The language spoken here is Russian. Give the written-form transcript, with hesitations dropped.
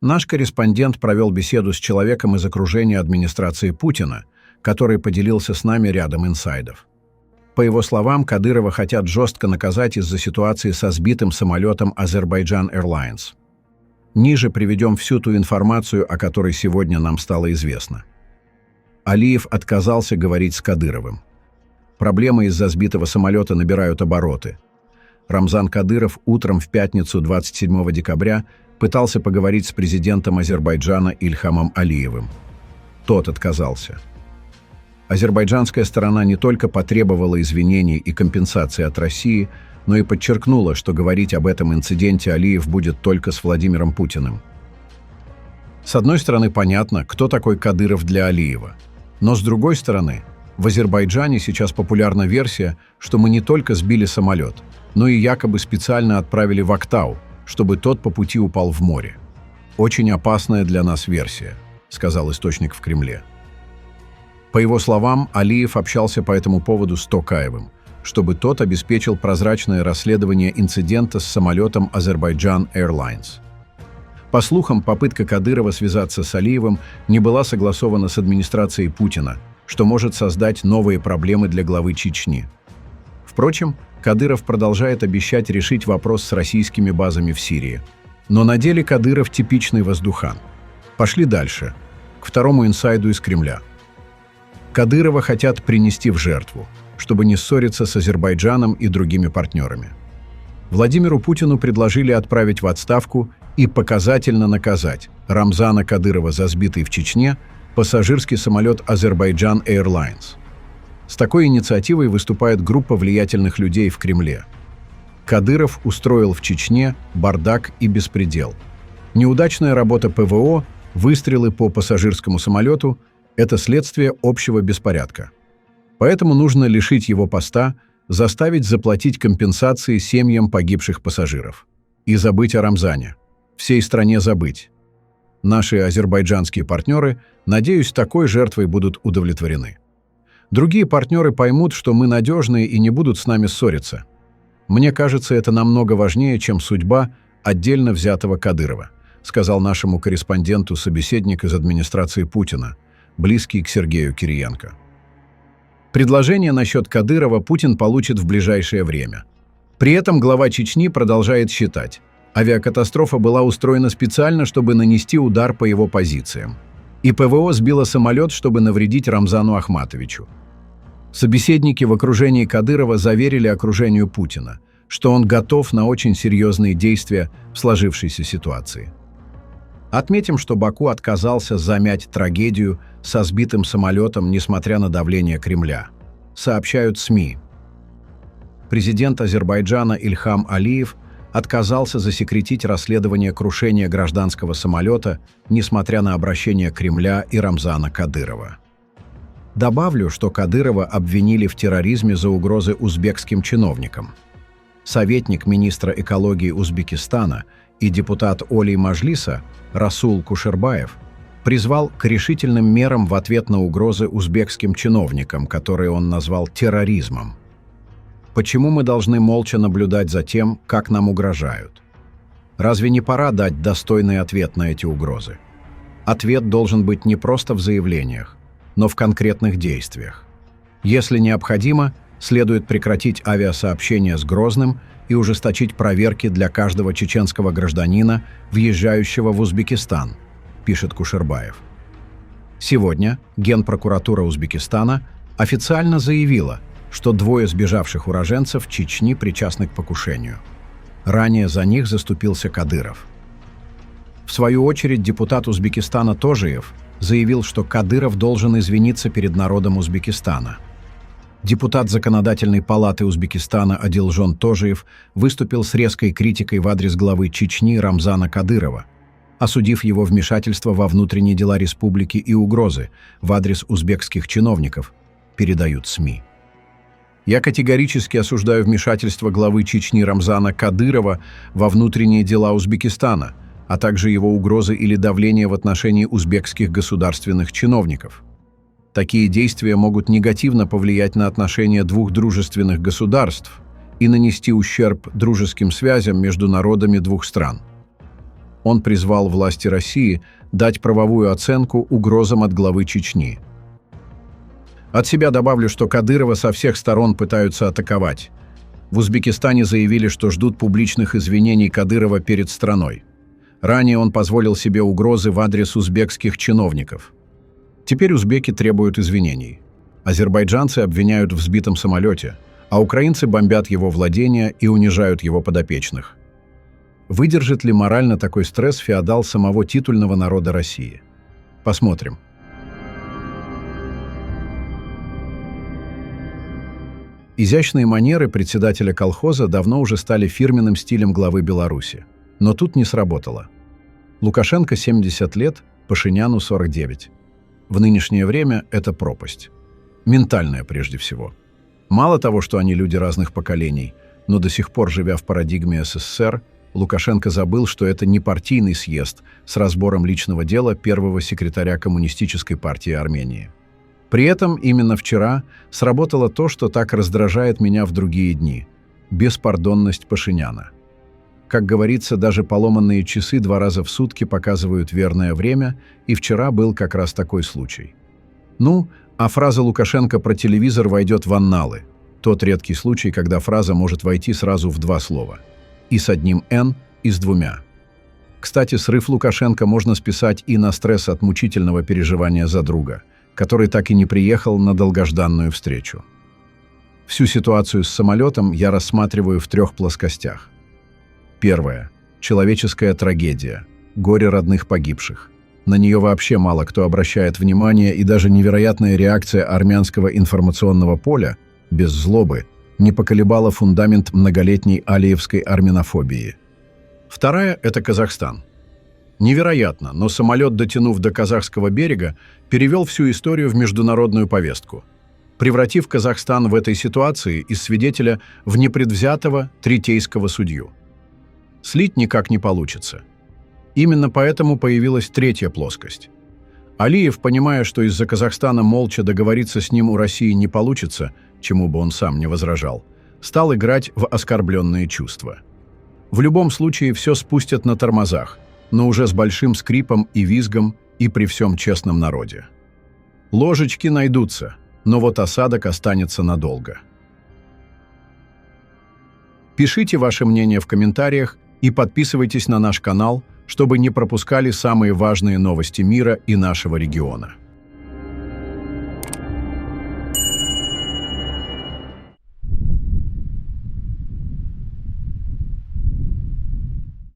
Наш корреспондент провел беседу с человеком из окружения администрации Путина, который поделился с нами рядом инсайдов. По его словам, Кадырова хотят жестко наказать из-за ситуации со сбитым самолетом Azerbaijan Airlines. Ниже приведем всю ту информацию, о которой сегодня нам стало известно. Алиев отказался говорить с Кадыровым. Проблемы из-за сбитого самолета набирают обороты. Рамзан Кадыров утром в пятницу 27 декабря пытался поговорить с президентом Азербайджана Ильхамом Алиевым. Тот отказался. Азербайджанская сторона не только потребовала извинений и компенсации от России, но и подчеркнула, что говорить об этом инциденте Алиев будет только с Владимиром Путиным. С одной стороны, понятно, кто такой Кадыров для Алиева. Но с другой стороны, в Азербайджане сейчас популярна версия, что мы не только сбили самолет, но и якобы специально отправили в Актау, чтобы тот по пути упал в море. «Очень опасная для нас версия», — сказал источник в Кремле. По его словам, Алиев общался по этому поводу с Токаевым, чтобы тот обеспечил прозрачное расследование инцидента с самолетом Azerbaijan Airlines. По слухам, попытка Кадырова связаться с Алиевым не была согласована с администрацией Путина, что может создать новые проблемы для главы Чечни. Впрочем, Кадыров продолжает обещать решить вопрос с российскими базами в Сирии. Но на деле Кадыров типичный воздухан. Пошли дальше, к второму инсайду из Кремля. Кадырова хотят принести в жертву, чтобы не ссориться с Азербайджаном и другими партнерами. Владимиру Путину предложили отправить в отставку и показательно наказать Рамзана Кадырова за сбитый в Чечне пассажирский самолет Azerbaijan Airlines. С такой инициативой выступает группа влиятельных людей в Кремле. Кадыров устроил в Чечне бардак и беспредел. Неудачная работа ПВО, выстрелы по пассажирскому самолету – это следствие общего беспорядка. Поэтому нужно лишить его поста, заставить заплатить компенсации семьям погибших пассажиров. И забыть о Рамзане. Всей стране забыть. Наши азербайджанские партнеры, надеюсь, такой жертвой будут удовлетворены. Другие партнеры поймут, что мы надежные и не будут с нами ссориться. Мне кажется, это намного важнее, чем судьба отдельно взятого Кадырова, сказал нашему корреспонденту собеседник из администрации Путина, близкий к Сергею Кириенко. Предложение насчет Кадырова Путин получит в ближайшее время. При этом глава Чечни продолжает считать, авиакатастрофа была устроена специально, чтобы нанести удар по его позициям. И ПВО сбило самолет, чтобы навредить Рамзану Ахматовичу. Собеседники в окружении Кадырова заверили окружению Путина, что он готов на очень серьезные действия в сложившейся ситуации. Отметим, что Баку отказался замять трагедию со сбитым самолетом, несмотря на давление Кремля. Сообщают СМИ. Президент Азербайджана Ильхам Алиев отказался засекретить расследование крушения гражданского самолета, несмотря на обращение Кремля и Рамзана Кадырова. Добавлю, что Кадырова обвинили в терроризме за угрозы узбекским чиновникам. Советник министра экологии Узбекистана и депутат Олий Маджлиса Расул Кушербаев призвал к решительным мерам в ответ на угрозы узбекским чиновникам, которые он назвал терроризмом. Почему мы должны молча наблюдать за тем, как нам угрожают? Разве не пора дать достойный ответ на эти угрозы? Ответ должен быть не просто в заявлениях, но в конкретных действиях. Если необходимо, следует прекратить авиасообщение с Грозным и ужесточить проверки для каждого чеченского гражданина, въезжающего в Узбекистан, пишет Кушербаев. Сегодня Генпрокуратура Узбекистана официально заявила, что двое сбежавших уроженцев Чечни причастны к покушению. Ранее за них заступился Кадыров. В свою очередь депутат Узбекистана Тожиев заявил, что Кадыров должен извиниться перед народом Узбекистана. Депутат Законодательной палаты Узбекистана Адилжон Тожиев выступил с резкой критикой в адрес главы Чечни Рамзана Кадырова, осудив его вмешательство во внутренние дела республики и угрозы в адрес узбекских чиновников, передают СМИ. Я категорически осуждаю вмешательство главы Чечни Рамзана Кадырова во внутренние дела Узбекистана, а также его угрозы или давление в отношении узбекских государственных чиновников. Такие действия могут негативно повлиять на отношения двух дружественных государств и нанести ущерб дружеским связям между народами двух стран. Он призвал власти России дать правовую оценку угрозам от главы Чечни. От себя добавлю, что Кадырова со всех сторон пытаются атаковать. В Узбекистане заявили, что ждут публичных извинений Кадырова перед страной. Ранее он позволил себе угрозы в адрес узбекских чиновников. Теперь узбеки требуют извинений. Азербайджанцы обвиняют в сбитом самолете, а украинцы бомбят его владения и унижают его подопечных. Выдержит ли морально такой стресс феодал самого титульного народа России? Посмотрим. Изящные манеры председателя колхоза давно уже стали фирменным стилем главы Беларуси. Но тут не сработало. Лукашенко 70 лет, Пашиняну 49. В нынешнее время это пропасть. Ментальная прежде всего. Мало того, что они люди разных поколений, но до сих пор, живя в парадигме СССР, Лукашенко забыл, что это не партийный съезд с разбором личного дела первого секретаря Коммунистической партии Армении. При этом именно вчера сработало то, что так раздражает меня в другие дни – беспардонность Пашиняна. Как говорится, даже поломанные часы 2 раза в сутки показывают верное время, и вчера был как раз такой случай. Ну, а фраза Лукашенко про телевизор войдет в анналы. Тот редкий случай, когда фраза может войти сразу в 2 слова. И с одним «н», и с 2. Кстати, срыв Лукашенко можно списать и на стресс от мучительного переживания за друга, который так и не приехал на долгожданную встречу. Всю ситуацию с самолетом я рассматриваю в 3 плоскостях. Первое. Человеческая трагедия. Горе родных погибших. На нее вообще мало кто обращает внимание, и даже невероятная реакция армянского информационного поля, без злобы, не поколебала фундамент многолетней алиевской армянофобии. Вторая – это Казахстан. Невероятно, но самолет, дотянув до казахского берега, перевел всю историю в международную повестку, превратив Казахстан в этой ситуации из свидетеля в непредвзятого третейского судью. Слить никак не получится. Именно поэтому появилась 3-я плоскость. Алиев, понимая, что из-за Казахстана молча договориться с ним у России не получится, чему бы он сам не возражал, стал играть в оскорбленные чувства. В любом случае все спустят на тормозах, но уже с большим скрипом и визгом и при всем честном народе. Ложечки найдутся, но вот осадок останется надолго. Пишите ваше мнение в комментариях и подписывайтесь на наш канал, чтобы не пропускали самые важные новости мира и нашего региона.